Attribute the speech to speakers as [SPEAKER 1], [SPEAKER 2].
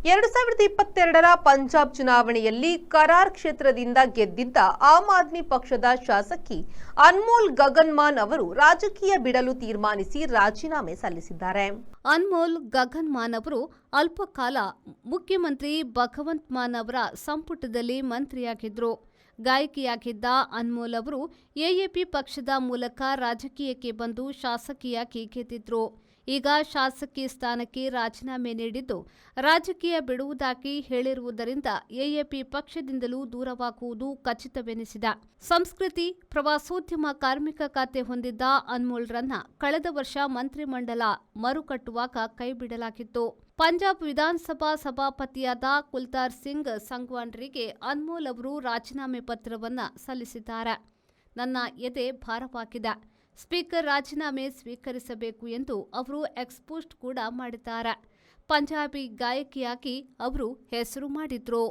[SPEAKER 1] 2022ರ ಪಂಜಾಬ್ ಚುನಾವಣೆಯಲ್ಲಿ ಕರಾರ್ ಕ್ಷೇತ್ರದಿಂದ ಗೆದ್ದಿದ್ದ ಆಮ್ ಆದ್ಮಿ ಪಕ್ಷದ ಶಾಸಕಿ ಅನ್ಮೋಲ್ ಗಗನ್ಮಾನ್ ಅವರು ರಾಜಕೀಯ ಬಿಡಲು ತೀರ್ಮಾನಿಸಿ ರಾಜೀನಾಮೆ ಸಲ್ಲಿಸಿದ್ದಾರೆ.
[SPEAKER 2] ಅನ್ಮೋಲ್ ಗಗನ್ಮಾನ್ ಅವರು ಅಲ್ಪಕಾಲ ಮುಖ್ಯಮಂತ್ರಿ ಭಗವಂತ್ ಮಾನ್ ಅವರ ಸಂಪುಟದಲ್ಲಿ ಮಂತ್ರಿಯಾಗಿದ್ದರು. ಗಾಯಕಿಯಾಗಿದ್ದ ಅನ್ಮೋಲ್ ಅವರು ಎಎಪಿ ಪಕ್ಷದ ಮೂಲಕ ರಾಜಕೀಯಕ್ಕೆ ಬಂದು ಶಾಸಕಿಯಾಗಿ ಗೆದ್ದಿದ್ರು. ಈಗ ಶಾಸಕಿ ಸ್ಥಾನಕ್ಕೆ ರಾಜೀನಾಮೆ ನೀಡಿದ್ದು ರಾಜಕೀಯ ಬಿಡುವುದಾಗಿ ಹೇಳಿರುವುದರಿಂದ ಎಎಪಿ ಪಕ್ಷದಿಂದಲೂ ದೂರವಾಗುವುದು ಖಚಿತವೆನಿಸಿದ. ಸಂಸ್ಕೃತಿ, ಪ್ರವಾಸೋದ್ಯಮ, ಕಾರ್ಮಿಕ ಖಾತೆ ಹೊಂದಿದ್ದ ಅನ್ಮೋಲ್ರನ್ನ ಕಳೆದ ವರ್ಷ ಮಂತ್ರಿಮಂಡಲ ಮರುಕಟ್ಟುವಾಗ ಕೈಬಿಡಲಾಗಿತ್ತು. ಪಂಜಾಬ್ ವಿಧಾನಸಭಾ ಸಭಾಪತಿಯಾದ ಕುಲ್ತಾರ್ ಸಿಂಗ್ ಸಂಗ್ವಾನ್ರಿಗೆ ಅನ್ಮೋಲ್ ಅವರು ರಾಜೀನಾಮೆ ಪತ್ರವನ್ನ ಸಲ್ಲಿಸಿದ್ದಾರೆ. ನನ್ನ ಎದೆ ಭಾರವಾಗಿದೆ. ಸ್ಪೀಕರ್ ರಾಜೀನಾಮೆ ಸ್ವೀಕರಿಸಬೇಕು ಎಂದು ಅವರು ಎಕ್ಸ್ಪೋಸ್ಟ್ ಕೂಡ ಮಾಡಿದ್ದಾರೆ. ಪಂಜಾಬಿ ಗಾಯಕಿಯಾಗಿ ಅವರು ಹೆಸರು ಮಾಡಿದ್ರು.